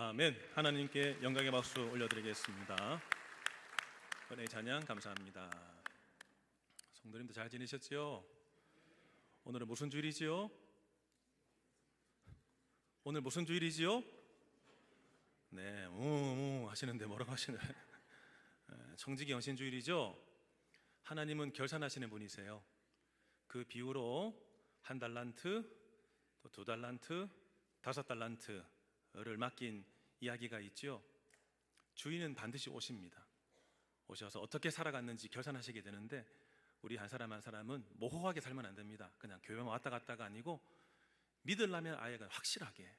아멘. 하나님께 영광의 박수 올려드리겠습니다. 은혜의 찬양 감사합니다. 성도님들 잘 지내셨지요? 오늘은 무슨 주일이지요? 오늘 무슨 주일이지요? 네, 하시는데 뭐라고 하시나요? 청지기 연신주일이죠? 하나님은 결산하시는 분이세요. 그 비유로 1달란트, 또 2달란트, 5달란트를 맡긴 이야기가 있죠. 주인은 반드시 오십니다. 오셔서 어떻게 살아갔는지 결산하시게 되는데, 우리 한 사람 한 사람은 모호하게 살면 안 됩니다. 그냥 교회만 왔다 갔다가 아니고 믿으려면 아예 확실하게,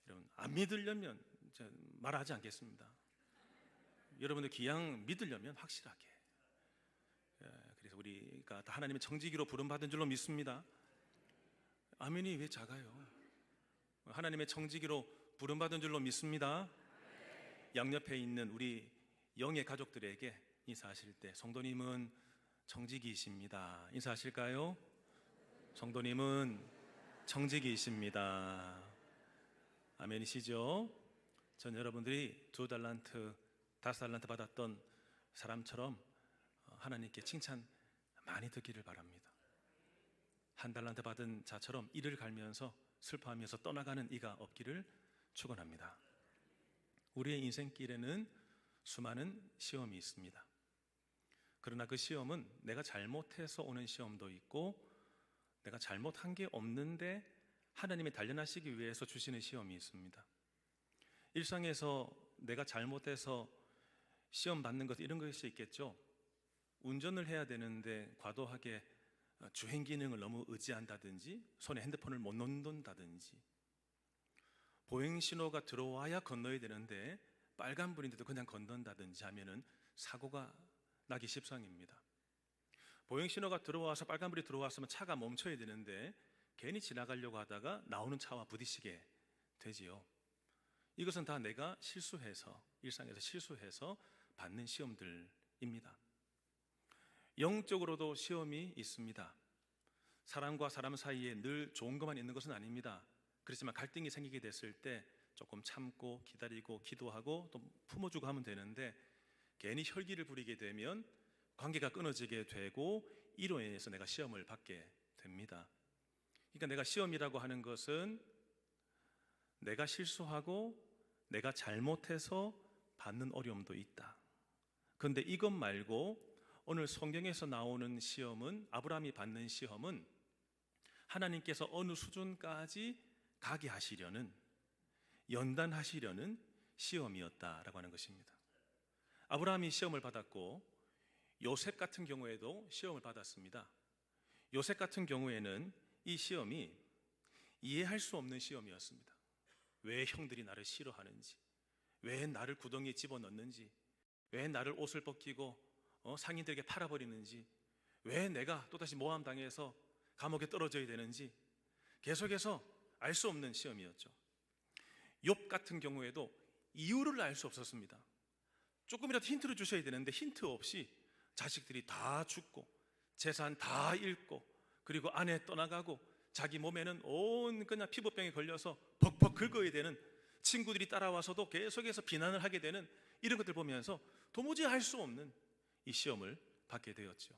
여러분 안 믿으려면 말하지 않겠습니다. 여러분들 그냥 믿으려면 확실하게. 그래서 우리가 다 하나님의 청지기로 부름받은 줄로 믿습니다. 아멘이 왜 작아요? 하나님의 청지기로 부름받은 줄로 믿습니다. 양옆에 있는 우리 영의 가족들에게 인사하실 때, 성도님은 청지기이십니다. 인사하실까요? 성도님은 청지기이십니다. 아멘이시죠? 전 여러분들이 2달란트, 5달란트 받았던 사람처럼 하나님께 칭찬 많이 듣기를 바랍니다. 1달란트 받은 자처럼 이를 갈면서 슬퍼하면서 떠나가는 이가 없기를 축원합니다. 우리의 인생길에는 수많은 시험이 있습니다. 그러나 그 시험은 내가 잘못해서 오는 시험도 있고, 내가 잘못한 게 없는데 하나님이 단련하시기 위해서 주시는 시험이 있습니다. 일상에서 내가 잘못해서 시험 받는 것, 이런 것이 있겠죠. 운전을 해야 되는데 과도하게 주행 기능을 너무 의지한다든지, 손에 핸드폰을 못 놓는다든지, 보행 신호가 들어와야 건너야 되는데 빨간불인데도 그냥 건넌다든지 하면은 사고가 나기 십상입니다. 보행 신호가 들어와서, 빨간불이 들어왔으면 차가 멈춰야 되는데 괜히 지나가려고 하다가 나오는 차와 부딪히게 되지요. 이것은 다 내가 실수해서, 일상에서 실수해서 받는 시험들입니다. 영적으로도 시험이 있습니다. 사람과 사람 사이에 늘 좋은 것만 있는 것은 아닙니다. 그렇지만 갈등이 생기게 됐을 때 조금 참고 기다리고 기도하고 또 품어주고 하면 되는데, 괜히 혈기를 부리게 되면 관계가 끊어지게 되고, 이로 인해서 내가 시험을 받게 됩니다. 그러니까 내가 시험이라고 하는 것은 내가 실수하고 내가 잘못해서 받는 어려움도 있다. 그런데 이것 말고 오늘 성경에서 나오는 시험은, 아브라함이 받는 시험은 하나님께서 어느 수준까지 가게 하시려는, 연단하시려는 시험이었다라고 하는 것입니다. 아브라함이 시험을 받았고, 요셉 같은 경우에도 시험을 받았습니다. 요셉 같은 경우에는 이 시험이 이해할 수 없는 시험이었습니다. 왜 형들이 나를 싫어하는지, 왜 나를 구덩이에 집어넣는지, 왜 나를 옷을 벗기고 상인들에게 팔아버리는지, 왜 내가 또다시 모함당해서 감옥에 떨어져야 되는지, 계속해서 알 수 없는 시험이었죠. 욥 같은 경우에도 이유를 알 수 없었습니다. 조금이라도 힌트를 주셔야 되는데 힌트 없이 자식들이 다 죽고 재산 다 잃고, 그리고 아내 떠나가고, 자기 몸에는 온 그냥 피부병에 걸려서 벅벅 긁어야 되는, 친구들이 따라와서도 계속해서 비난을 하게 되는, 이런 것들 보면서 도무지 할 수 없는 이 시험을 받게 되었죠.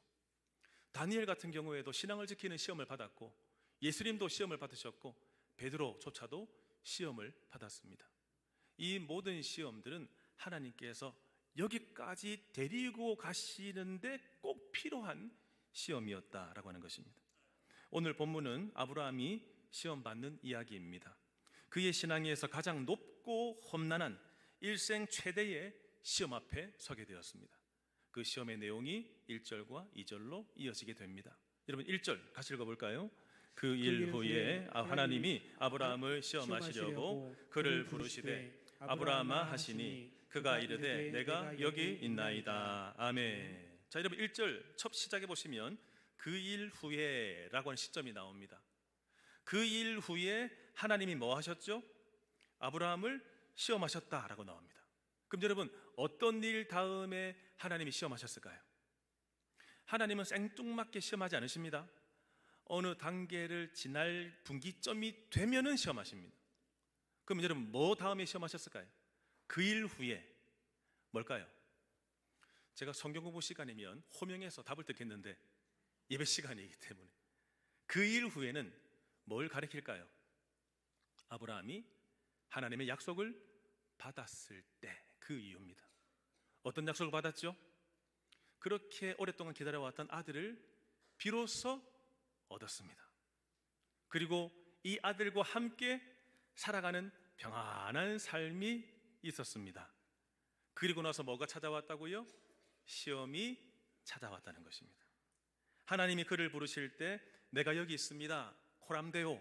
다니엘 같은 경우에도 신앙을 지키는 시험을 받았고, 예수님도 시험을 받으셨고, 베드로조차도 시험을 받았습니다. 이 모든 시험들은 하나님께서 여기까지 데리고 가시는데 꼭 필요한 시험이었다라고 하는 것입니다. 오늘 본문은 아브라함이 시험 받는 이야기입니다. 그의 신앙에서 가장 높고 험난한 일생 최대의 시험 앞에 서게 되었습니다. 그 시험의 내용이 1절과 2절로 이어지게 됩니다. 여러분 1절 같이 읽어볼까요? 그 일 후에 하나님이 아브라함을 시험하시려고 그를 부르시되 아브라함아 하시니 그가 이르되 내가 여기 있나이다. 아멘. 자, 여러분 1절 첫 시작해 보시면 그 일 후에 라고 하는 시점이 나옵니다. 그 일 후에 하나님이 뭐 하셨죠? 아브라함을 시험하셨다라고 나옵니다. 그럼 여러분 어떤 일 다음에 하나님이 시험하셨을까요? 하나님은 생뚱맞게 시험하지 않으십니다. 어느 단계를 지날 분기점이 되면은 시험하십니다. 그럼 여러분 뭐 다음에 시험하셨을까요? 그 일 후에 뭘까요? 제가 성경 공부 시간이면 호명해서 답을 듣겠는데 예배 시간이기 때문에 그 일 후에는 뭘 가리킬까요? 아브라함이 하나님의 약속을 받았을 때 그 이유입니다. 어떤 약속을 받았죠? 그렇게 오랫동안 기다려왔던 아들을 비로소 얻었습니다. 그리고 이 아들과 함께 살아가는 평안한 삶이 있었습니다. 그리고 나서 뭐가 찾아왔다고요? 시험이 찾아왔다는 것입니다. 하나님이 그를 부르실 때 내가 여기 있습니다. 코람데오,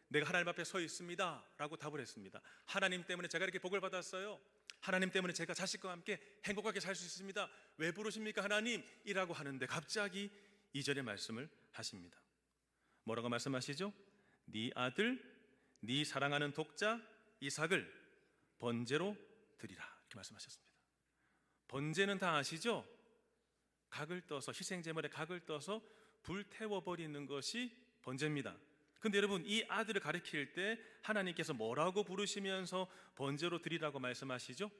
내가 하나님 앞에 서 있습니다 라고 답을 했습니다. 하나님 때문에 제가 이렇게 복을 받았어요. 하나님 때문에 제가 자식과 함께 행복하게 살 수 있습니다. 왜 부르십니까 하나님? 이라고 하는데 갑자기 2절의 말씀을 하십니다. 뭐라고 말씀하시죠? 네 아들, 네 사랑하는 독자 이삭을 번제로 드리라 이렇게 말씀하셨습니다. 번제는 다 아시죠? 각을 떠서 희생제물에 각을 떠서 불태워버리는 것이 번제입니다. 근데 여러분 이 아들을 가리킬 때 하나님께서 뭐라고 부르시면서 번제로 드리라고 말씀하시죠?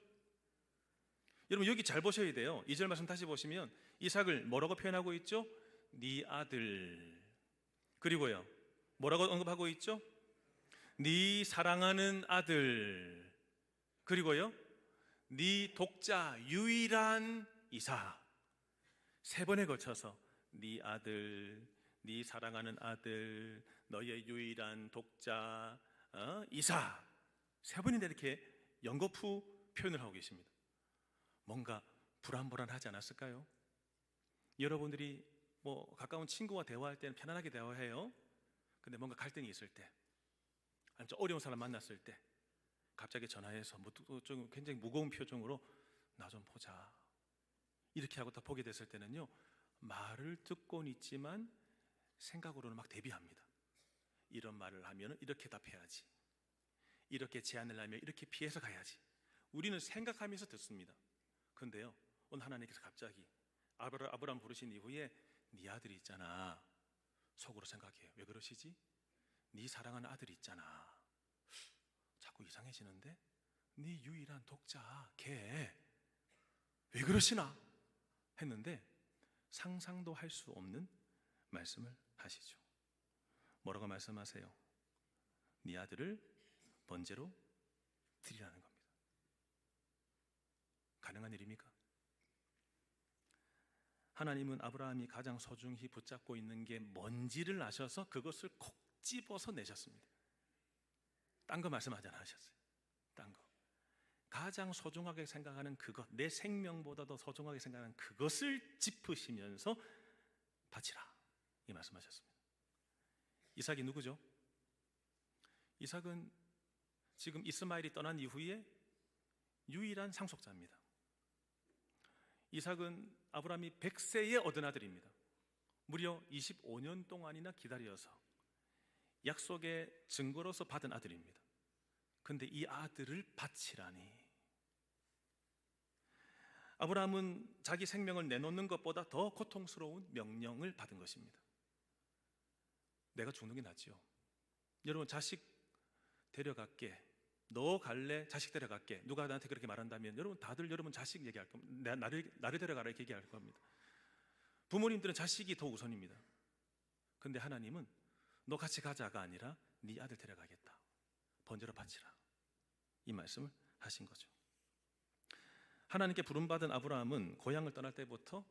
여러분 여기 잘 보셔야 돼요. 2절 말씀 다시 보시면 이삭을 뭐라고 표현하고 있죠? 네 아들. 그리고요 뭐라고 언급하고 있죠? 네 사랑하는 아들. 그리고요 네 독자 유일한 이삭. 3번에 거쳐서 네 아들, 네 사랑하는 아들, 너의 유일한 독자 이삭. 3번인데 이렇게 연거푸 표현을 하고 계십니다. 뭔가 불안불안하지 않았을까요? 여러분들이 뭐 가까운 친구와 대화할 때는 편안하게 대화해요. 근데 뭔가 갈등이 있을 때, 아니면 좀 어려운 사람 만났을 때 갑자기 전화해서 좀 굉장히 무거운 표정으로 나 좀 보자 이렇게 하고 딱 보게 됐을 때는요, 말을 듣고는 있지만 생각으로는 막 대비합니다. 이런 말을 하면 이렇게 답해야지, 이렇게 제안을 하면 이렇게 피해서 가야지. 우리는 생각하면서 듣습니다. 근데요 오늘 하나님께서 갑자기 아브라함 부르신 이후에 네 아들이 있잖아, 속으로 생각해요. 왜 그러시지? 네 사랑하는 아들이 있잖아, 자꾸 이상해지는데 네 유일한 독자 걔 왜 그러시나 했는데 상상도 할 수 없는 말씀을 하시죠. 뭐라고 말씀하세요? 네 아들을 번제로 드리라는 겁니다. 가능한 일입니까? 하나님은 아브라함이 가장 소중히 붙잡고 있는 게 뭔지를 아셔서 그것을 콕 집어서 내셨습니다. 딴 거 말씀하지 않으셨어요. 딴 거. 가장 소중하게 생각하는 그것, 내 생명보다 더 소중하게 생각하는 그것을 짚으시면서 바치라 이 말씀하셨습니다. 이삭이 누구죠? 이삭은 지금 이스마엘이 떠난 이후에 유일한 상속자입니다. 이삭은 아브라함이 100세에 얻은 아들입니다. 무려 25년 동안이나 기다려서 약속의 증거로서 받은 아들입니다. 근데 이 아들을 바치라니. 아브라함은 자기 생명을 내놓는 것보다 더 고통스러운 명령을 받은 것입니다. 내가 죽는 게 낫지요. 여러분 자식 데려갈게, 너 갈래? 자식 데려갈게. 누가 나한테 그렇게 말한다면 여러분 다들 여러분 자식 얘기할 겁니다. 나를 데려가라 이렇게 얘기할 겁니다. 부모님들은 자식이 더 우선입니다. 근데 하나님은 너 같이 가자가 아니라 네 아들 데려가겠다, 번제로 바치라 이 말씀을 하신 거죠. 하나님께 부름받은 아브라함은 고향을 떠날 때부터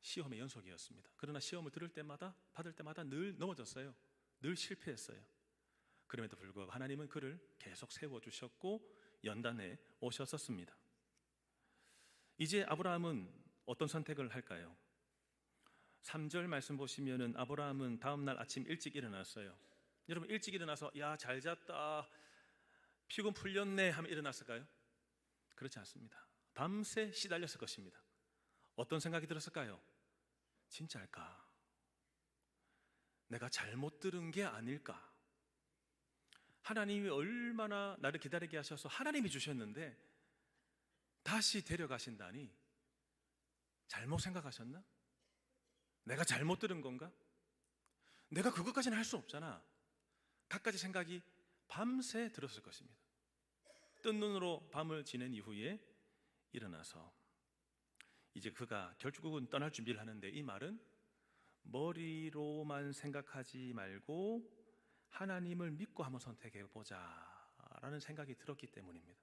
시험의 연속이었습니다. 그러나 시험을 받을 때마다 늘 넘어졌어요. 늘 실패했어요. 그럼에도 불구하고 하나님은 그를 계속 세워주셨고 연단해 오셨었습니다. 이제 아브라함은 어떤 선택을 할까요? 3절 말씀 보시면은 아브라함은 다음날 아침 일찍 일어났어요. 여러분 일찍 일어나서 야 잘 잤다, 피곤 풀렸네 하면 일어났을까요? 그렇지 않습니다. 밤새 시달렸을 것입니다. 어떤 생각이 들었을까요? 진짜일까? 내가 잘못 들은 게 아닐까? 하나님이 얼마나 나를 기다리게 하셔서 하나님이 주셨는데 다시 데려가신다니 잘못 생각하셨나? 내가 잘못 들은 건가? 내가 그것까지는 할 수 없잖아. 갖가지 생각이 밤새 들었을 것입니다. 뜬 눈으로 밤을 지낸 이후에 일어나서 이제 그가 결국은 떠날 준비를 하는데, 이 말은 머리로만 생각하지 말고 하나님을 믿고 한번 선택해 보자라는 생각이 들었기 때문입니다.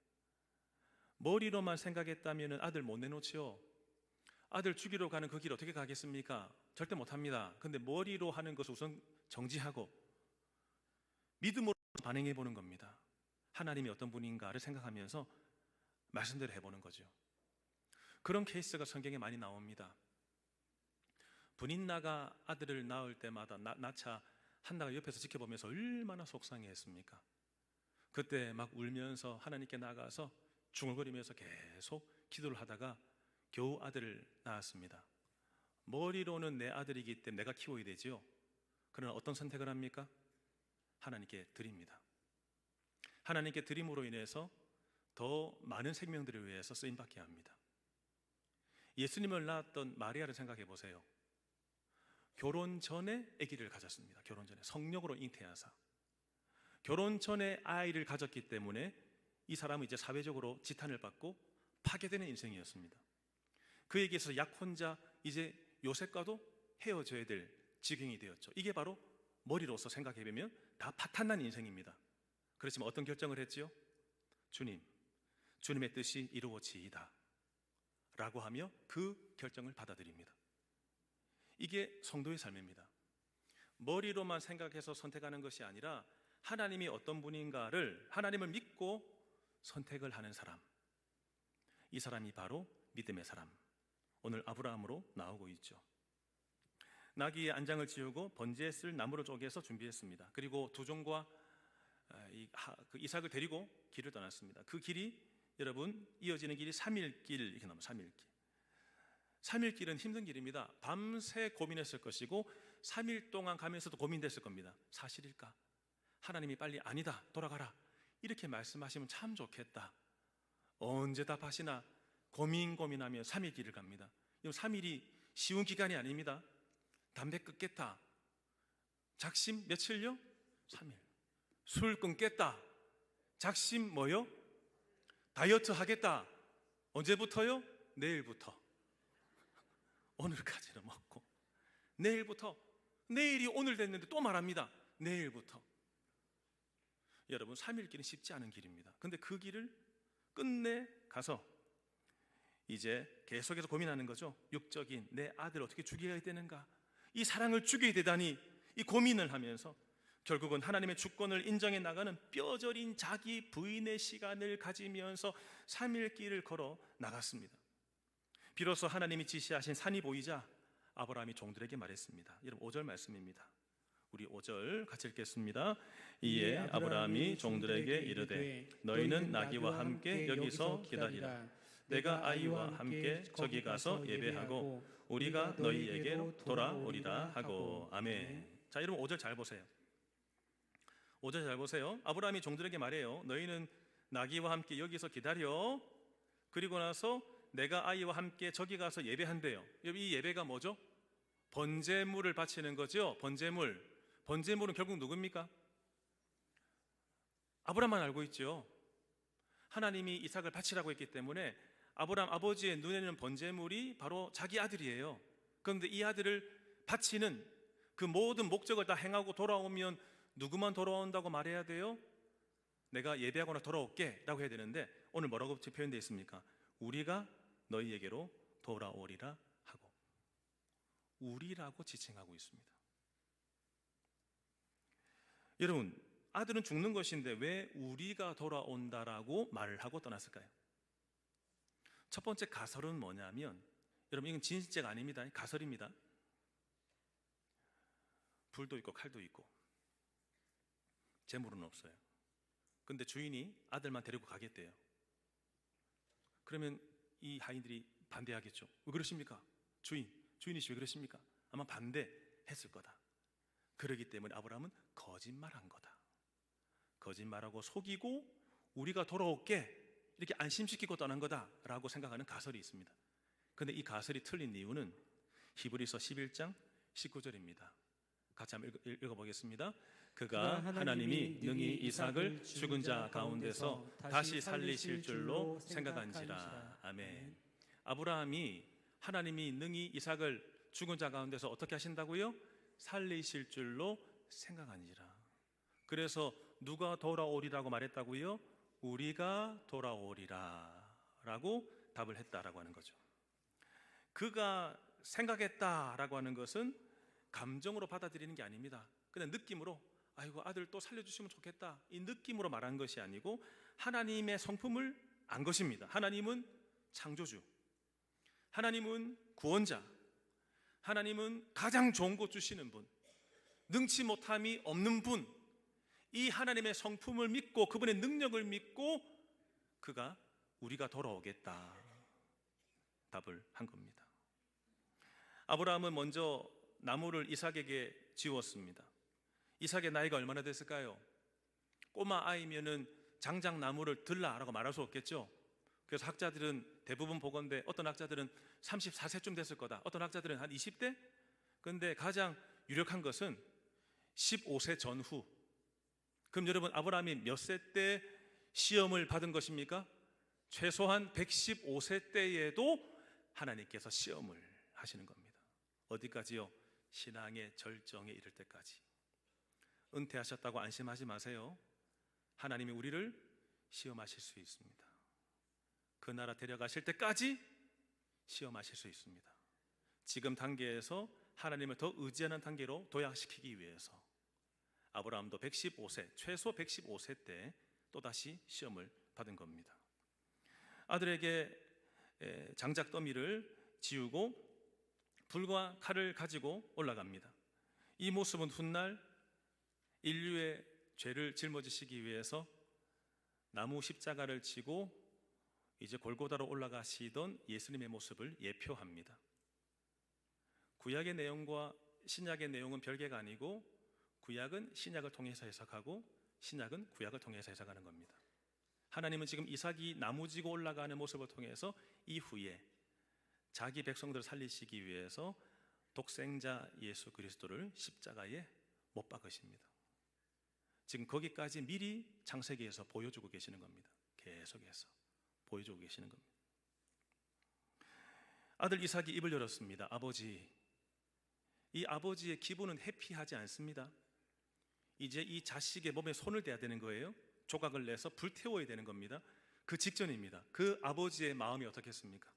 머리로만 생각했다면 아들 못 내놓지요. 아들 죽이러 가는 그 길 어떻게 가겠습니까? 절대 못합니다. 근데 머리로 하는 것을 우선 정지하고 믿음으로 반응해 보는 겁니다. 하나님이 어떤 분인가를 생각하면서 말씀대로 해보는 거죠. 그런 케이스가 성경에 많이 나옵니다. 분인나가 아들을 낳을 때마다 낳자 한나가 옆에서 지켜보면서 얼마나 속상해했습니까? 그때 막 울면서 하나님께 나가서 중얼거리면서 계속 기도를 하다가 겨우 아들을 낳았습니다. 머리로는 내 아들이기 때문에 내가 키워야 되지요. 그러나 어떤 선택을 합니까? 하나님께 드립니다. 하나님께 드림으로 인해서 더 많은 생명들을 위해서 쓰임받게 합니다. 예수님을 낳았던 마리아를 생각해 보세요. 결혼 전에 아기를 가졌습니다. 결혼 전에 성령으로 잉태하사 결혼 전에 아이를 가졌기 때문에 이 사람은 이제 사회적으로 지탄을 받고 파괴되는 인생이었습니다. 그에게서 약혼자 이제 요셉과도 헤어져야 될 지경이 되었죠. 이게 바로 머리로서 생각해 보면 다 파탄난 인생입니다. 그렇지만 어떤 결정을 했지요? 주님의 뜻이 이루어지이다 라고 하며 그 결정을 받아들입니다. 이게 성도의 삶입니다. 머리로만 생각해서 선택하는 것이 아니라 하나님이 어떤 분인가를, 하나님을 믿고 선택을 하는 사람, 이 사람이 바로 믿음의 사람, 오늘 아브라함으로 나오고 있죠. 나귀의 안장을 지우고 번제에 쓸 나무를 쪼개서 준비했습니다. 그리고 두 종과 이삭을 데리고 길을 떠났습니다. 그 길이 여러분 이어지는 길이 3일 길 이렇게 나옵니다. 3일 길. 3일 길은 힘든 길입니다. 밤새 고민했을 것이고 3일 동안 가면서도 고민됐을 겁니다. 사실일까? 하나님이 빨리 아니다 돌아가라 이렇게 말씀하시면 참 좋겠다. 언제 답하시나 고민하며 3일 길을 갑니다. 3일이 쉬운 기간이 아닙니다. 담배 끊겠다. 작심 며칠요? 3일. 술 끊겠다. 작심 뭐요? 다이어트 하겠다. 언제부터요? 내일부터. 오늘까지는 먹고 내일부터. 내일이 오늘 됐는데 또 말합니다. 내일부터. 여러분 3일 길은 쉽지 않은 길입니다. 근데 그 길을 끝내 가서 이제 계속해서 고민하는 거죠. 육적인 내 아들 어떻게 죽여야 되는가, 이 사랑을 죽여야 되다니 이 고민을 하면서 결국은 하나님의 주권을 인정해 나가는 뼈저린 자기 부인의 시간을 가지면서 3일 길을 걸어 나갔습니다. 비로소 하나님이 지시하신 산이 보이자 아브라함이 종들에게 말했습니다. 여러분 5절 말씀입니다. 우리 5절 같이 읽겠습니다. 이에 아브라함이 종들에게 이르되 너희는 나귀와 함께 여기서 기다리라. 내가 아이와 함께 저기 가서 예배하고 우리가 너희에게로 돌아오리라 하고. 아멘. 자, 여러분 5절 잘 보세요. 5절 잘 보세요. 아브라함이 종들에게 말해요. 너희는 나귀와 함께 여기서 기다려. 그리고 나서 내가 아이와 함께 저기 가서 예배한대요. 이 예배가 뭐죠? 번제물을 바치는 거죠. 번제물은 결국 누굽니까? 아브라함만 알고 있죠. 하나님이 이삭을 바치라고 했기 때문에 아브라함 아버지의 눈에는 번제물이 바로 자기 아들이에요. 그런데 이 아들을 바치는 그 모든 목적을 다 행하고 돌아오면 누구만 돌아온다고 말해야 돼요? 내가 예배하거나 돌아올게 라고 해야 되는데 오늘 뭐라고 표현되어 있습니까? 우리가 너희에게로 돌아오리라 하고. 우리라고 지칭하고 있습니다. 여러분 아들은 죽는 것인데 왜 우리가 돌아온다라고 말을 하고 떠났을까요? 첫 번째 가설은 뭐냐면, 여러분 이건 진실죄가 아닙니다. 가설입니다. 불도 있고 칼도 있고 재물은 없어요. 근데 주인이 아들만 데리고 가겠대요. 그러면 이 하인들이 반대하겠죠. 왜 그러십니까? 주인이시 왜 그러십니까? 아마 반대했을 거다. 그러기 때문에 아브라함은 거짓말한 거다. 거짓말하고 속이고 우리가 돌아올게 이렇게 안심시키고 떠난 거다라고 생각하는 가설이 있습니다. 그런데 이 가설이 틀린 이유는 히브리서 11장 19절입니다. 같이 한번 읽어보겠습니다. 그가 하나님이 능히 이삭을 죽은 자 가운데서 다시 살리실 줄로 생각한지라. 아멘. 아브라함이 하나님이 능히 이삭을 죽은 자 가운데서 어떻게 하신다고요? 살리실 줄로 생각한지라. 그래서 누가 돌아오리라고 말했다고요? 우리가 돌아오리라 라고 답을 했다라고 하는 거죠. 그가 생각했다라고 하는 것은 감정으로 받아들이는 게 아닙니다. 그냥 느낌으로, 아이고 아들 또 살려주시면 좋겠다, 이 느낌으로 말한 것이 아니고 하나님의 성품을 안 것입니다. 하나님은 창조주, 하나님은 구원자, 하나님은 가장 좋은 것 주시는 분, 능치 못함이 없는 분, 이 하나님의 성품을 믿고 그분의 능력을 믿고 그가 우리가 돌아오겠다 답을 한 겁니다. 아브라함은 먼저 나무를 이삭에게 지웠습니다. 이삭의 나이가 얼마나 됐을까요? 꼬마 아이면은 장작 나무를 들라라고 말할 수 없겠죠. 그래서 학자들은 대부분 보건대 어떤 학자들은 34세쯤 됐을 거다, 어떤 학자들은 한 20대. 그런데 가장 유력한 것은 15세 전후. 그럼 여러분, 아브라함이 몇 세 때 시험을 받은 것입니까? 최소한 115세 때에도 하나님께서 시험을 하시는 겁니다. 어디까지요? 신앙의 절정에 이를 때까지. 은퇴하셨다고 안심하지 마세요. 하나님이 우리를 시험하실 수 있습니다. 그 나라 데려가실 때까지 시험하실 수 있습니다. 지금 단계에서 하나님을 더 의지하는 단계로 도약시키기 위해서 아브라함도 115세, 최소 115세 때 또다시 시험을 받은 겁니다. 아들에게 장작 더미를 지우고 불과 칼을 가지고 올라갑니다. 이 모습은 훗날 인류의 죄를 짊어지시기 위해서 나무 십자가를 지고 이제 골고다로 올라가시던 예수님의 모습을 예표합니다. 구약의 내용과 신약의 내용은 별개가 아니고 구약은 신약을 통해서 해석하고 신약은 구약을 통해서 해석하는 겁니다. 하나님은 지금 이삭이 나무 지고 올라가는 모습을 통해서 이후에 자기 백성들을 살리시기 위해서 독생자 예수 그리스도를 십자가에 못 박으십니다. 지금 거기까지 미리 창세기에서 보여주고 계시는 겁니다. 계속해서 보여주고 계시는 겁니다. 아들 이삭이 입을 열었습니다. 아버지. 이 아버지의 기분은 해피하지 않습니다. 이제 이 자식의 몸에 손을 대야 되는 거예요. 조각을 내서 불태워야 되는 겁니다. 그 직전입니다. 그 아버지의 마음이 어떻겠습니까?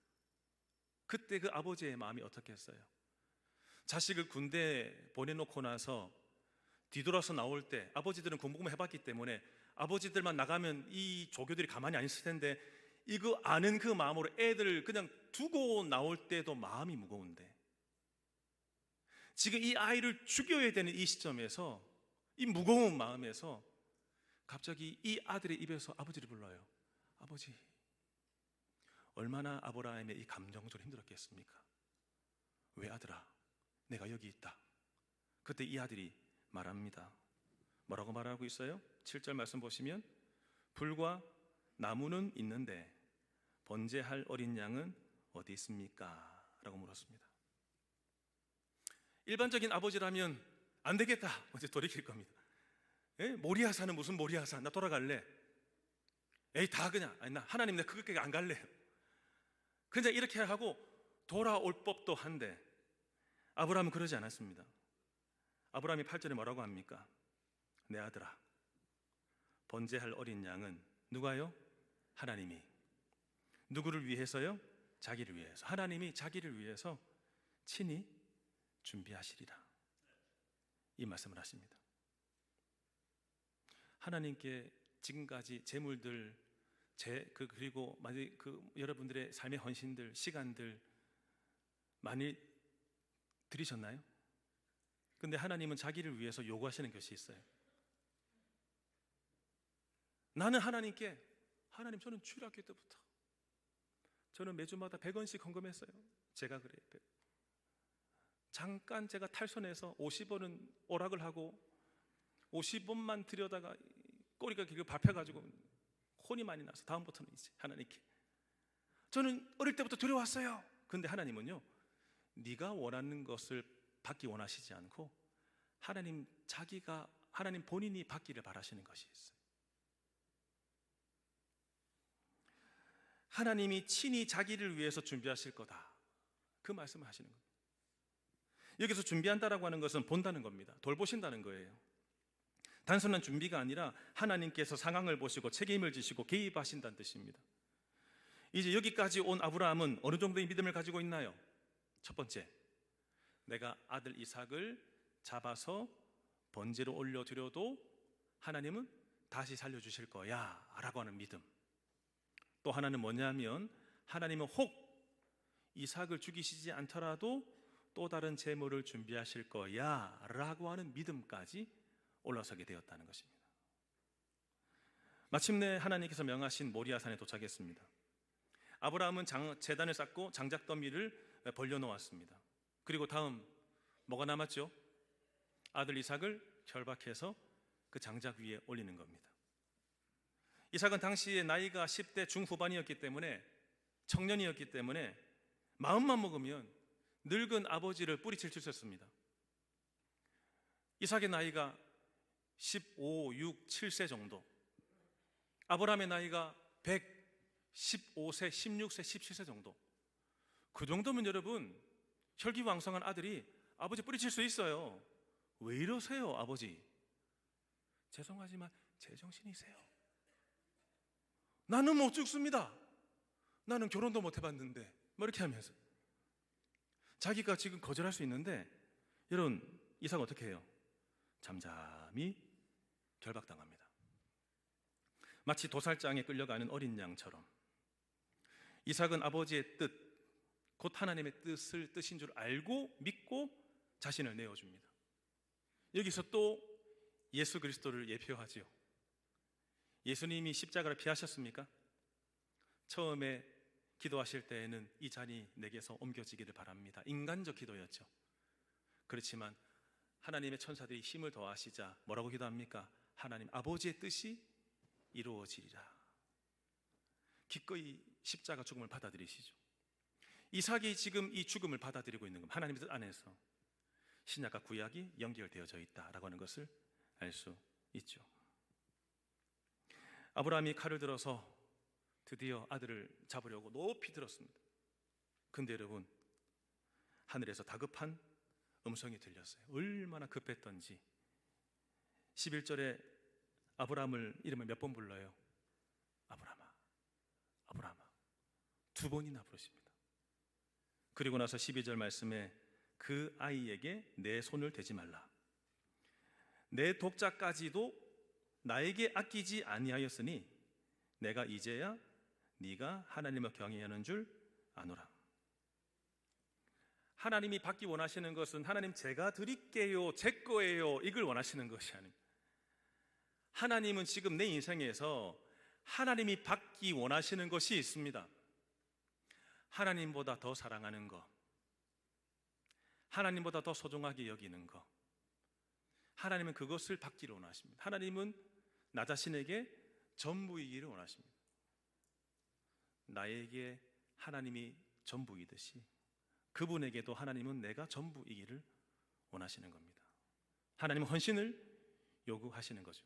그때 그 아버지의 마음이 어떻겠어요? 자식을 군대에 보내놓고 나서 뒤돌아서 나올 때, 아버지들은 군복무 해봤기 때문에 아버지들만 나가면 이 조교들이 가만히 안 있을 텐데 이거 아는 그 마음으로 애들을 그냥 두고 나올 때도 마음이 무거운데, 지금 이 아이를 죽여야 되는 이 시점에서, 이 무거운 마음에서 갑자기 이 아들의 입에서 아버지를 불러요. 아버지. 얼마나 아브라함의 이 감정적으로 힘들었겠습니까? 왜 아들아, 내가 여기 있다. 그때 이 아들이 말합니다. 뭐라고 말하고 있어요? 7절 말씀 보시면 불과 나무는 있는데 번제할 어린 양은 어디 있습니까? 라고 물었습니다. 일반적인 아버지라면 안 되겠다, 이제 돌이킬 겁니다. 모리아사는 무슨 모리아사, 나 돌아갈래. 에이 다 그냥, 아니 나 하나님 내 그것까지 안 갈래요. 그냥 이렇게 하고 돌아올 법도 한데 아브라함은 그러지 않았습니다. 아브라함이 8절에 뭐라고 합니까? 내 아들아, 번제할 어린 양은 누가요? 하나님이. 누구를 위해서요? 자기를 위해서. 하나님이 자기를 위해서 친히 준비하시리라, 이 말씀을 하십니다. 하나님께 지금까지 재물들, 그리고 여러분들의 삶의 헌신들, 시간들 많이 드리셨나요? 근데 하나님은 자기를 위해서 요구하시는 것이 있어요. 나는 하나님께, 하나님 저는 주일학교 때부터 저는 매주마다 100원씩 헌금했어요. 제가 그래요. 잠깐 제가 탈선해서 50원은 오락을 하고 50원만 들여다가 꼬리가 길게 밟혀가지고 혼이 많이 나서 다음부터는 이제 하나님께 저는 어릴 때부터 드려왔어요. 근데 하나님은요, 네가 원하는 것을 받기 원하시지 않고 하나님 자기가 하나님 본인이 받기를 바라시는 것이 있어요. 하나님이 친히 자기를 위해서 준비하실 거다, 그 말씀을 하시는 겁니다. 여기서 준비한다라고 하는 것은 본다는 겁니다. 돌보신다는 거예요. 단순한 준비가 아니라 하나님께서 상황을 보시고 책임을 지시고 개입하신다는 뜻입니다. 이제 여기까지 온 아브라함은 어느 정도의 믿음을 가지고 있나요? 첫 번째, 내가 아들 이삭을 잡아서 번제로 올려드려도 하나님은 다시 살려주실 거야 라고 하는 믿음. 또 하나는 뭐냐면, 하나님은 혹 이삭을 죽이시지 않더라도 또 다른 제물을 준비하실 거야 라고 하는 믿음까지 올라서게 되었다는 것입니다. 마침내 하나님께서 명하신 모리아산에 도착했습니다. 아브라함은 제단을 쌓고 장작더미를 벌려놓았습니다. 그리고 다음 뭐가 남았죠? 아들 이삭을 결박해서 그 장작 위에 올리는 겁니다. 이삭은 당시에 나이가 10대 중후반이었기 때문에, 청년이었기 때문에 마음만 먹으면 늙은 아버지를 뿌리칠 수 있었습니다. 이삭의 나이가 15, 6, 7세 정도, 아브라함의 나이가 115세, 16세, 17세 정도. 그 정도면 여러분, 혈기왕성한 아들이 아버지 뿌리칠 수 있어요. 왜 이러세요 아버지? 죄송하지만 제정신이세요. 나는 못 죽습니다. 나는 결혼도 못 해봤는데, 뭐 이렇게 하면서 자기가 지금 거절할 수 있는데, 여러분 이삭은 어떻게 해요? 잠잠히 결박당합니다. 마치 도살장에 끌려가는 어린 양처럼 이삭은 아버지의 뜻, 곧 하나님의 뜻인 줄 알고 믿고 자신을 내어줍니다. 여기서 또 예수 그리스도를 예표하지요. 예수님이 십자가를 피하셨습니까? 처음에 기도하실 때에는 이 잔이 내게서 옮겨지기를 바랍니다. 인간적 기도였죠. 그렇지만 하나님의 천사들이 힘을 더하시자 뭐라고 기도합니까? 하나님 아버지의 뜻이 이루어지리라. 기꺼이 십자가 죽음을 받아들이시죠. 이삭이 지금 이 죽음을 받아들이고 있는 겁니다. 하나님의 뜻 안에서 신약과 구약이 연결되어져 있다라고 하는 것을 알 수 있죠. 아브라함이 칼을 들어서 드디어 아들을 잡으려고 높이 들었습니다. 근데 여러분, 하늘에서 다급한 음성이 들렸어요. 얼마나 급했던지. 11절에 아브라함을 이름을 몇 번 불러요? 아브라함아, 아브라함아. 2번이나 부르십니다. 그리고 나서 12절 말씀에 그 아이에게 내 손을 대지 말라. 내 독자까지도 나에게 아끼지 아니하였으니 내가 이제야 네가 하나님을 경외하는 줄 아노라. 하나님이 받기 원하시는 것은 하나님 제가 드릴게요, 제 거예요, 이걸 원하시는 것이 아닙니다. 하나님은 지금 내 인생에서 하나님이 받기 원하시는 것이 있습니다. 하나님보다 더 사랑하는 것, 하나님보다 더 소중하게 여기는 것, 하나님은 그것을 받기를 원하십니다. 하나님은 나 자신에게 전부이기를 원하십니다. 나에게 하나님이 전부이듯이 그분에게도 하나님은 내가 전부이기를 원하시는 겁니다. 하나님은 헌신을 요구하시는 거죠.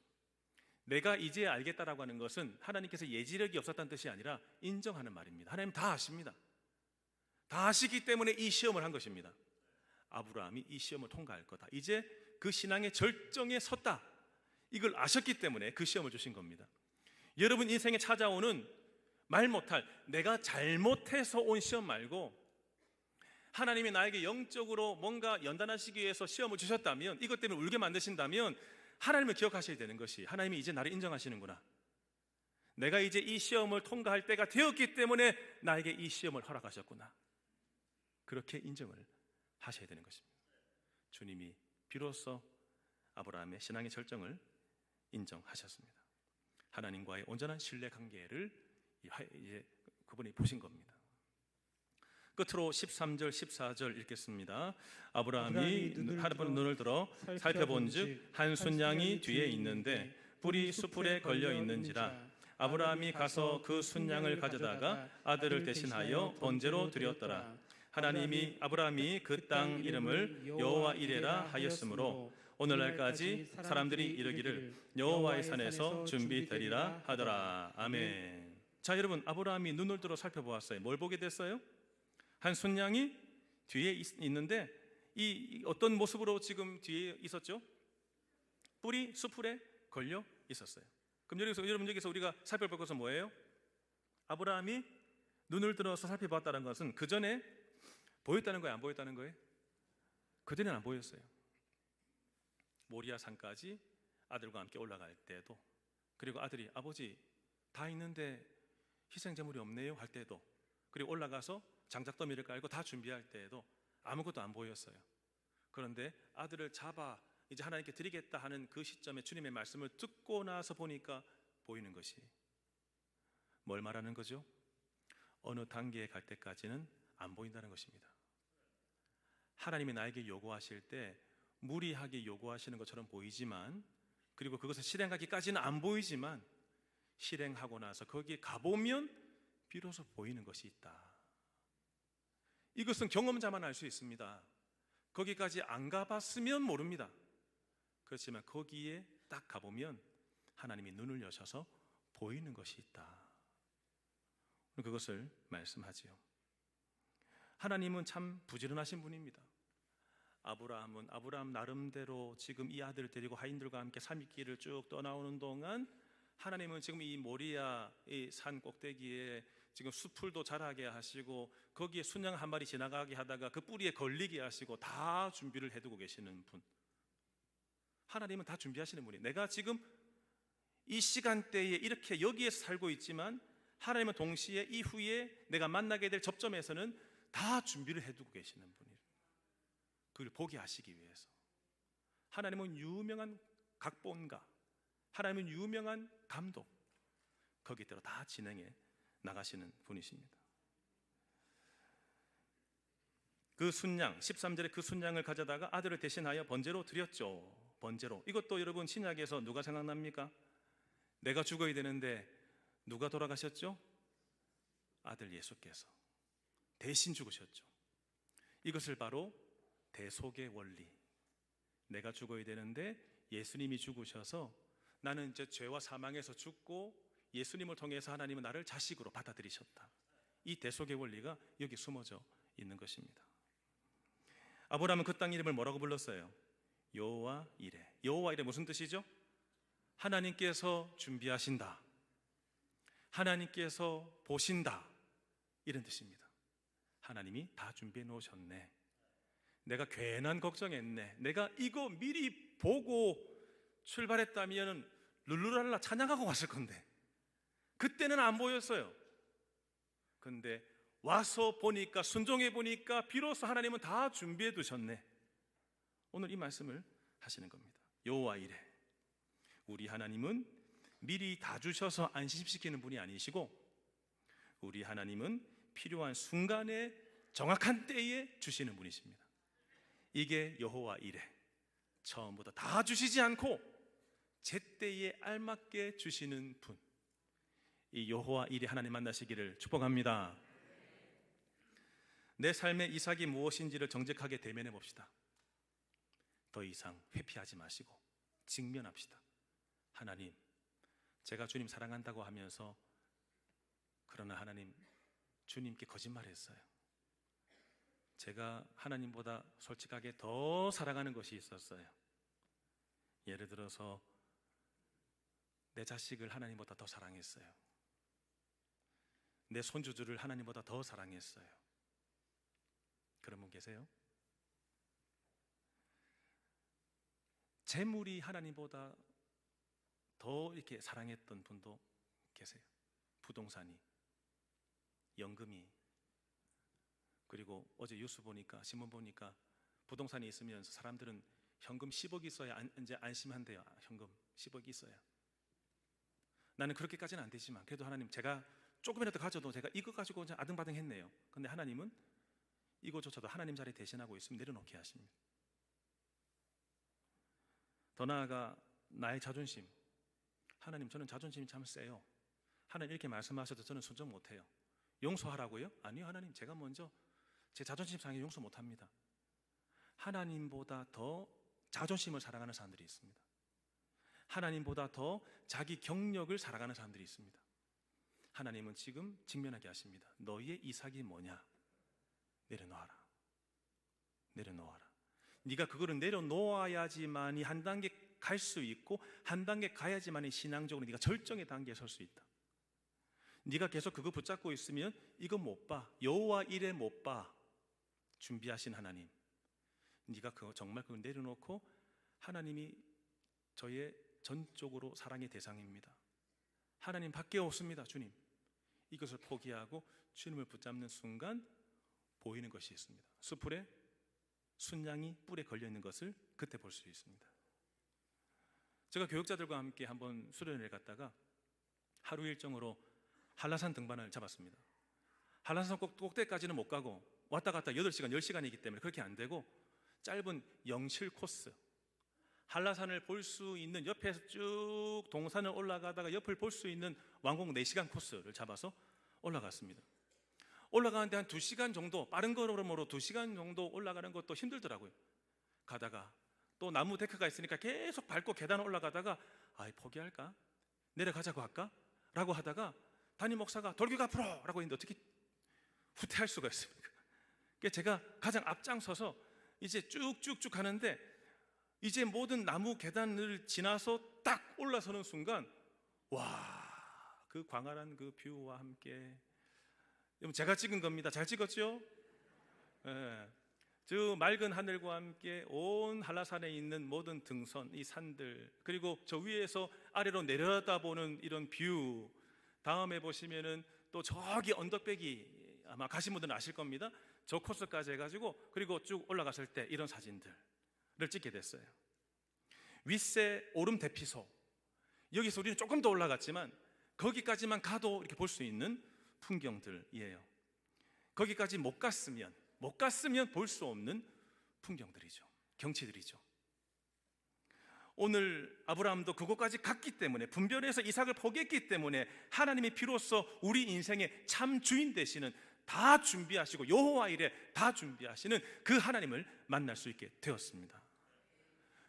내가 이제 알겠다라고 하는 것은 하나님께서 예지력이 없었다는 뜻이 아니라 인정하는 말입니다. 하나님 다 아십니다. 다 아시기 때문에 이 시험을 한 것입니다. 아브라함이 이 시험을 통과할 거다, 이제 그 신앙의 절정에 섰다, 이걸 아셨기 때문에 그 시험을 주신 겁니다. 여러분 인생에 찾아오는 말 못할, 내가 잘못해서 온 시험 말고 하나님이 나에게 영적으로 뭔가 연단하시기 위해서 시험을 주셨다면, 이것 때문에 울게 만드신다면 하나님을 기억하셔야 되는 것이, 하나님이 이제 나를 인정하시는구나, 내가 이제 이 시험을 통과할 때가 되었기 때문에 나에게 이 시험을 허락하셨구나, 그렇게 인정을 하셔야 되는 것입니다. 주님이 비로소 아브라함의 신앙의 절정을 인정하셨습니다. 하나님과의 온전한 신뢰 관계를 이제 그분이 보신 겁니다. 끝으로 13절, 14절 읽겠습니다. 아브라함이 하늘의 눈을 들어 살펴본즉 한 순양이 뒤에 있는데 뿔이 수풀에 걸려 있는지라. 아브라함이 가서 그 순양을 가져다가 아들을 대신하여 번제로 드렸더라. 하나님이 아브라함이 그 땅 이름을 여호와 이레라 하였으므로 오늘날까지 사람들이 이르기를 여호와의 산에서 준비되리라 하더라. 아멘. 자, 여러분, 아브라함이 눈을 들어 살펴보았어요. 뭘 보게 됐어요? 한 순양이 뒤에 있는데 이 어떤 모습으로 지금 뒤에 있었죠? 뿔이 수풀에 걸려 있었어요. 그럼 여러분 여기서 우리가 살펴볼 것은 뭐예요? 아브라함이 눈을 들어서 살펴봤다는 것은 그 전에 보였다는 거예요, 안 보였다는 거예요? 그 전에는 안 보였어요. 모리아 산까지 아들과 함께 올라갈 때도, 그리고 아들이 아버지 다 있는데 희생제물이 없네요 할 때도, 그리고 올라가서 장작더미를 깔고 다 준비할 때에도 아무것도 안 보였어요. 그런데 아들을 잡아 이제 하나님께 드리겠다 하는 그 시점에 주님의 말씀을 듣고 나서 보니까 보이는 것이 뭘 말하는 거죠? 어느 단계에 갈 때까지는 안 보인다는 것입니다. 하나님이 나에게 요구하실 때 무리하게 요구하시는 것처럼 보이지만, 그리고 그것을 실행하기까지는 안 보이지만 실행하고 나서 거기에 가보면 비로소 보이는 것이 있다. 이것은 경험자만 알 수 있습니다. 거기까지 안 가봤으면 모릅니다. 그렇지만 거기에 딱 가보면 하나님이 눈을 여셔서 보이는 것이 있다. 그것을 말씀하지요. 하나님은 참 부지런하신 분입니다. 아브라함 나름대로 지금 이 아들을 데리고 하인들과 함께 삼위길을 쭉 떠나오는 동안 하나님은 지금 이 모리아 이 산 꼭대기에 지금 수풀도 자라게 하시고 거기에 순양 한 마리 지나가게 하다가 그 뿌리에 걸리게 하시고 다 준비를 해두고 계시는 분. 하나님은 다 준비하시는 분이에요. 내가 지금 이 시간대에 이렇게 여기에서 살고 있지만 하나님은 동시에 이후에 내가 만나게 될 접점에서는 다 준비를 해두고 계시는 분이에요. 그걸 보게 하시기 위해서. 하나님은 유명한 각본가, 하나님은 유명한 감독, 거기대로 다 진행해 나가시는 분이십니다. 그 순양, 13절에 그 순양을 가져다가 아들을 대신하여 번제로 드렸죠. 번제로. 이것도 여러분 신약에서 누가 생각납니까? 내가 죽어야 되는데 누가 돌아가셨죠? 아들 예수께서 대신 죽으셨죠. 이것을 바로 대속의 원리, 내가 죽어야 되는데 예수님이 죽으셔서 나는 이제 죄와 사망에서 죽고 예수님을 통해서 하나님은 나를 자식으로 받아들이셨다. 이 대속의 원리가 여기 숨어져 있는 것입니다. 아브라함은 그 땅 이름을 뭐라고 불렀어요? 여호와 이레. 여호와 이레 무슨 뜻이죠? 하나님께서 준비하신다, 하나님께서 보신다, 이런 뜻입니다. 하나님이 다 준비해 놓으셨네. 내가 괜한 걱정했네. 내가 이거 미리 보고 출발했다면 룰루랄라 찬양하고 왔을 건데 그때는 안 보였어요. 근데 와서 보니까, 순종해 보니까 비로소 하나님은 다 준비해 두셨네. 오늘 이 말씀을 하시는 겁니다. 여호와 이레. 우리 하나님은 미리 다 주셔서 안심시키는 분이 아니시고, 우리 하나님은 필요한 순간에 정확한 때에 주시는 분이십니다. 이게 여호와 이레. 처음부터 다 주시지 않고 제때에 알맞게 주시는 분. 이 여호와 이레 하나님 만나시기를 축복합니다. 내 삶의 이삭이 무엇인지를 정직하게 대면해 봅시다. 더 이상 회피하지 마시고 직면합시다. 하나님, 제가 주님 사랑한다고 하면서, 그러나 하나님, 주님께 거짓말했어요. 제가 하나님보다 솔직하게 더 사랑하는 것이 있었어요. 예를 들어서 내 자식을 하나님보다 더 사랑했어요. 내 손주들을 하나님보다 더 사랑했어요. 그런 분 계세요? 재물이 하나님보다 더 이렇게 사랑했던 분도 계세요. 부동산이, 연금이. 그리고 어제 뉴스 보니까, 신문 보니까 부동산이 있으면서 사람들은 현금 10억이 있어야 이제 안심한대요. 현금 10억이 있어야. 나는 그렇게까지는 안 되지만 그래도 하나님, 제가 조금이라도 가져도 제가 이거 가지고 아등바등 했네요. 근데 하나님은 이거조차도 하나님 자리에 대신하고 있으면 내려놓게 하십니다. 더 나아가 나의 자존심. 하나님, 저는 자존심이 참 세요. 하나님 이렇게 말씀하셔도 저는 순종 못해요. 용서하라고요? 아니요, 하나님, 제가 먼저 제 자존심 상해 용서 못합니다. 하나님보다 더 자존심을 사랑하는 사람들이 있습니다. 하나님보다 더 자기 경력을 사랑하는 사람들이 있습니다. 하나님은 지금 직면하게 하십니다. 너희의 이삭이 뭐냐? 내려놓아라. 내려놓아라. 네가 그거를 내려놓아야지만이 한 단계 갈 수 있고, 한 단계 가야지만이 신앙적으로 네가 절정의 단계에 설 수 있다. 네가 계속 그거 붙잡고 있으면 이거 못 봐. 여호와 이래 못 봐. 준비하신 하나님, 네가 정말 그걸 내려놓고, 하나님이 저의 전적으로 사랑의 대상입니다. 하나님 밖에 없습니다. 주님, 이것을 포기하고 주님을 붙잡는 순간 보이는 것이 있습니다. 수풀에 순양이 뿔에 걸려있는 것을 그때 볼 수 있습니다. 제가 교육자들과 함께 한번 수련회를 갔다가 하루 일정으로 한라산 등반을 잡았습니다. 한라산 꼭대기까지는 못 가고 왔다 갔다 8시간, 10시간이기 때문에 그렇게 안 되고 짧은 영실 코스, 한라산을 볼 수 있는, 옆에서 쭉 동산을 올라가다가 옆을 볼 수 있는 왕복 4시간 코스를 잡아서 올라갔습니다. 올라가는데 한 2시간 정도, 빠른 걸음으로 2시간 정도 올라가는 것도 힘들더라고요. 가다가 또 나무 데크가 있으니까 계속 밟고 계단을 올라가다가 포기할까? 내려가자고 할까? 라고 하다가 담임 목사가 돌격 앞으로! 라고 했는데 어떻게 후퇴할 수가 있습니까? 그러니까 제가 가장 앞장서서 이제 쭉쭉쭉 가는데, 이제 모든 나무 계단을 지나서 딱 올라서는 순간, 와, 그 광활한 그 뷰와 함께, 제가 찍은 겁니다. 잘 찍었죠? 예. 저 맑은 하늘과 함께 온 한라산에 있는 모든 등선, 이 산들, 그리고 저 위에서 아래로 내려다보는 이런 뷰. 다음에 보시면은 또 저기 언덕배기, 아마 가신 분들은 아실 겁니다. 저 코스까지 해가지고, 그리고 쭉 올라갔을 때 이런 사진들을 찍게 됐어요. 윗세 오름 대피소, 여기서 우리는 조금 더 올라갔지만 거기까지만 가도 이렇게 볼 수 있는 풍경들이에요. 거기까지 못 갔으면 볼 수 없는 풍경들이죠. 경치들이죠. 오늘 아브라함도 그곳까지 갔기 때문에, 분별해서 이삭을 포기했기 때문에 하나님이 비로소 우리 인생의 참 주인 되시는, 다 준비하시고 여호와 이래 다 준비하시는 그 하나님을 만날 수 있게 되었습니다.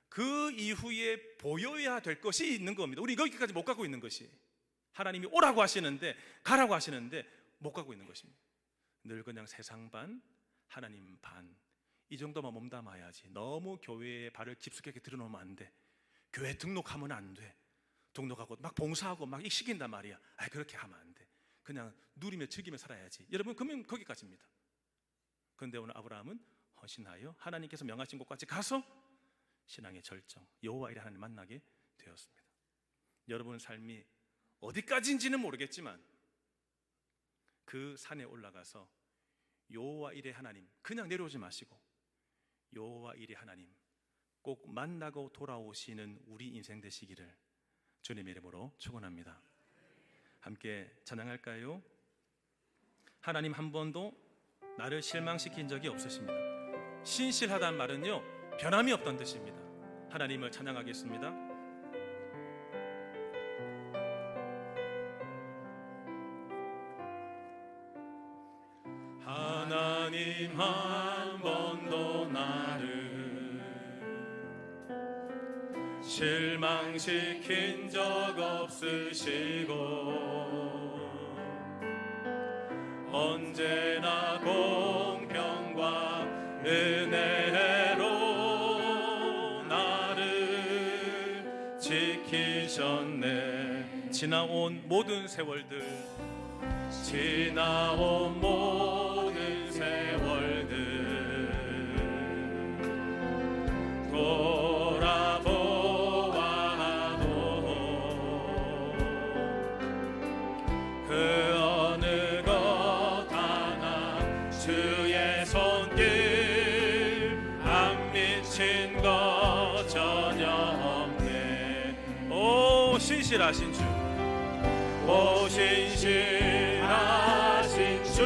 그 이후에 보여야 될 것이 있는 겁니다. 우리 거기까지 못 가고 있는 것이, 하나님이 오라고 하시는데, 가라고 하시는데 못 가고 있는 것입니다. 늘 그냥 세상 반, 하나님 반, 이 정도만 몸담아야지. 너무 교회에 발을 깊숙하게 들여놓으면 안 돼. 교회 등록하면 안 돼. 등록하고 막 봉사하고 막 시킨단 말이야. 그렇게 하면 안 돼. 그냥 누리며 즐기며 살아야지. 여러분, 그러면 거기까지입니다. 그런데 오늘 아브라함은 헌신하여 하나님께서 명하신 곳까지 가서 신앙의 절정, 여호와 이레 하나님 만나게 되었습니다. 여러분 삶이 어디까지인지는 모르겠지만 그 산에 올라가서 여호와 이레 하나님, 그냥 내려오지 마시고 여호와 이레 하나님 꼭 만나고 돌아오시는 우리 인생 되시기를 주님의 이름으로 축원합니다. 함께 찬양할까요? 하나님 한 번도 나를 실망시킨 적이 없으십니다. 신실하다는 말은요, 변함이 없다는 뜻입니다. 하나님을 찬양하겠습니다. 하나님 한 번도 나를 실망시킨 적 없으시고 언제나 공평과 은혜로 나를 지키셨네. 지나온 모든 세월들, 지나온 모든 세월들 돌아보아도 그 어느 것 하나 주의 손길 안 미친 것 전혀 없네. 오 신실하신 주, 오 신실하신 주,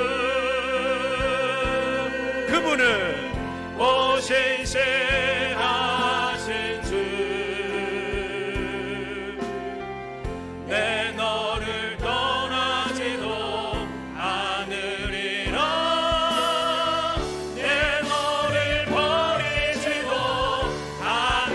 그분은 오 신실하신 주, 내 너를 떠나지도 않으리라, 내 너를 버리지도 않으리라.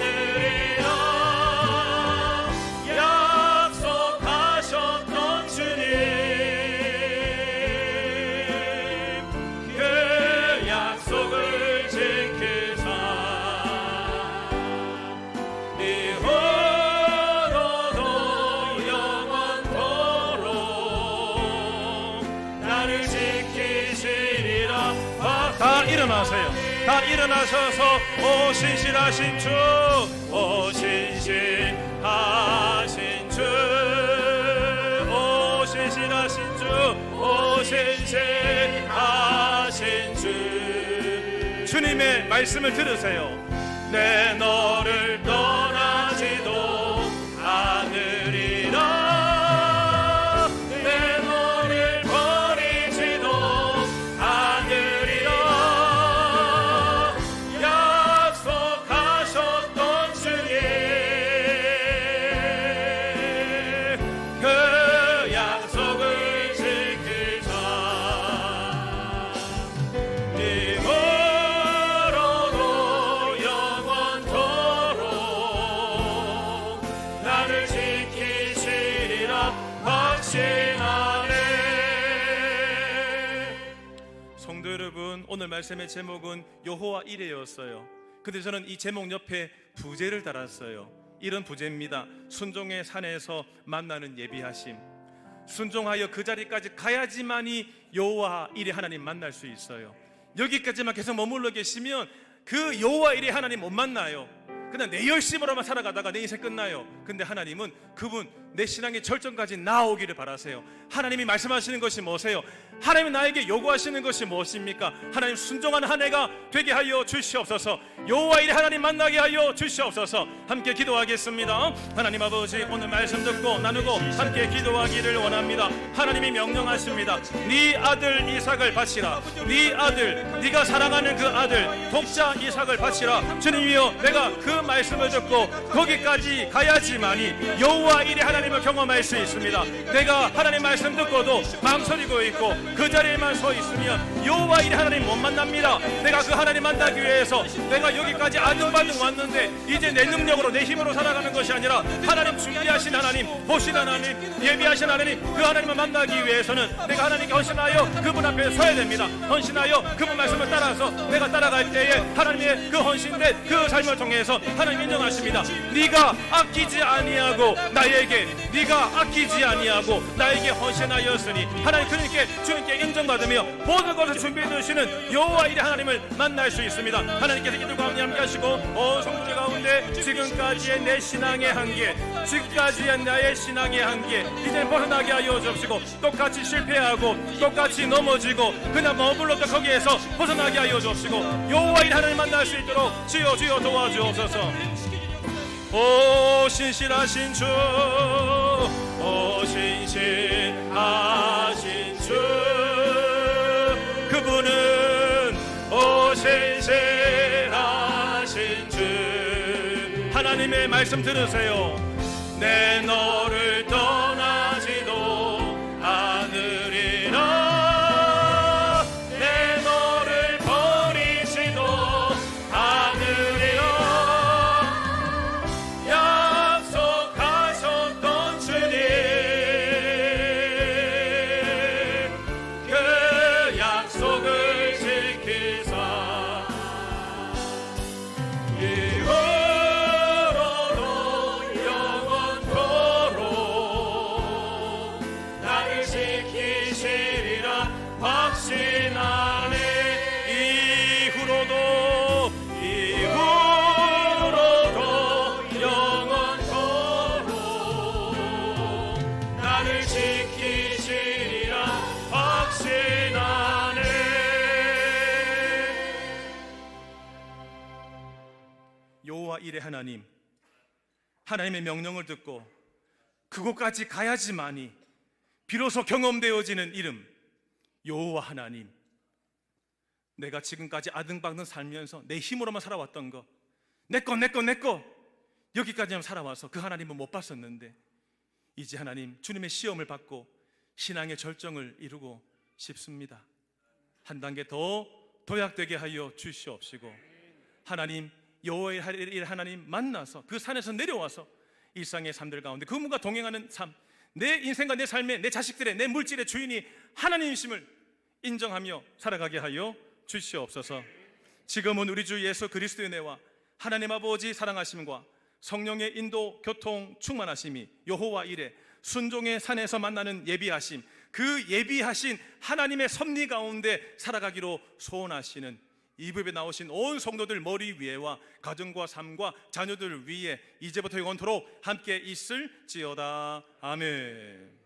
일어나세요. 다 일어나셔서 오 신실하신 주, 오 신실하신 주, 오 신실하신 주, 오 신실하신 주. 주님의 말씀을 들으세요. 내 너를 떠나지도 않으리라, 내 너를 버리지도 않으리라. 약속하셨던 주님, 그 약속을 지키자. 이후로도 영원토록 나를 지키시리라 확신하네. 성도 여러분, 오늘 말씀의 제목은 여호와 이레였어요. 근데 저는 이 제목 옆에 부제를 달았어요. 이런 부제입니다. 순종의 산에서 만나는 예비하심. 순종하여 그 자리까지 가야지만이 여호와 이레 하나님 만날 수 있어요. 여기까지만 계속 머물러 계시면 그 여호와 이레 하나님 못 만나요. 그냥 내 열심으로만 살아가다가 내 인생 끝나요. 근데 하나님은 그분 내 신앙의 절정까지 나아오기를 바라세요. 하나님이 말씀하시는 것이 뭐세요? 하나님이 나에게 요구하시는 것이 무엇입니까? 하나님 순종하는 한 해가 되게 하여 주시옵소서. 여호와 이레 하나님 만나게 하여 주시옵소서. 함께 기도하겠습니다. 하나님 아버지, 오늘 말씀 듣고 나누고 함께 기도하기를 원합니다. 하나님이 명령하십니다. 네 아들 이삭을 바치라. 네 아들, 네가 사랑하는 그 아들 독자 이삭을 바치라. 주님이여, 내가 그 말씀을 듣고 거기까지 가야지만이 여호와 이레 하나님을 경험할 수 있습니다. 내가 하나님 말씀 듣고도 망설이고 있고 그 자리에만 서 있으면 여호와 이레 하나님 못 만납니다. 내가 그 하나님 만나기 위해서 내가 여기까지 아등바등 왔는데 이제 내 능력으로 내 힘으로 살아가는 것이 아니라 하나님 준비하신 하나님, 보신 하나님, 예비하신 하나님, 그 하나님을 만나기 위해서는 내가 하나님께 헌신하여 그분 앞에 서야 됩니다. 헌신하여 그분 말씀을 따라서 내가 따라갈 때에 하나님의 그 헌신된 그 삶을 통해서 하나님 인정하십니다. 네가 아끼지 아니하고 나에게, 네가 아끼지 아니하고 나에게 헌신하였으니 하나님, 그러니까 주님께 인정받으며 모든 것을 준비해 두시는 여호와 이레 하나님을 만날 수 있습니다. 하나님께서 이들과 함께 하시고 온 성도들 가운데 지금까지의 내 신앙의 한계, 지금까지의 나의 신앙의 한계 이제 벗어나게 하여 주옵시고, 똑같이 실패하고 똑같이 넘어지고 그냥 머물렀던 거기에서 벗어나게 하여 주옵시고 여호와 이레 하나님 만날 수 있도록 주여 주여 도와주옵소서. 오 신실하신 주, 오 신실하신 주, 그분은 오 신실하신 주. 하나님의 말씀 들으세요. 내 너를 떠나지도 않으리라, 내 너를 버리지도 않으리라. 약속하셨던 주님, 그 약속을 지키사 이후로도 영원토록 나를 지키시리라 확신하네. 이후로도 영원토록 나를 지키시리라 확신하네. 여호와 이레 하나님, 하나님의 명령을 듣고 그곳까지 가야지만이 비로소 경험되어지는 이름 여호와 하나님. 내가 지금까지 아등바등 살면서 내 힘으로만 살아왔던 거, 내거 여기까지만 살아와서 그 하나님은 못 봤었는데 이제 하나님 주님의 시험을 받고 신앙의 절정을 이루고 싶습니다. 한 단계 더 도약되게 하여 주시옵시고, 하나님 여호와의 하나님 만나서 그 산에서 내려와서 일상의 삶들 가운데 그분과 동행하는 삶, 내 인생과 내 삶의, 내 자식들의, 내 물질의 주인이 하나님이심을 인정하며 살아가게 하여 주시옵소서. 지금은 우리 주 예수 그리스도의 은혜와 하나님 아버지 사랑하심과 성령의 인도, 교통, 충만하심이 여호와 이레 순종의 산에서 만나는 예비하심, 그 예비하신 하나님의 섭리 가운데 살아가기로 소원하시는 이 부에 나오신 온 성도들 머리 위에와 가정과 삶과 자녀들 위에 이제부터 영원토록 함께 있을지어다. 아멘.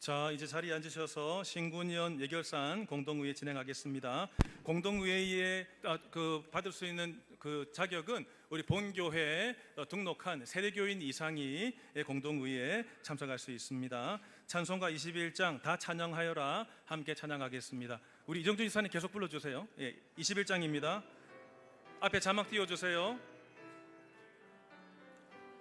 자, 이제 자리에 앉으셔서 신군위원 예결산 공동의회 진행하겠습니다. 공동의회에 받을 수 있는 그 자격은 우리 본교회에 등록한 세대교인 이상이 공동의회에 참석할 수 있습니다. 찬송가 21장 다 찬양하여라 함께 찬양하겠습니다. 우리 이정준 이사님 계속 불러주세요. 21장입니다. 앞에 자막 띄워주세요.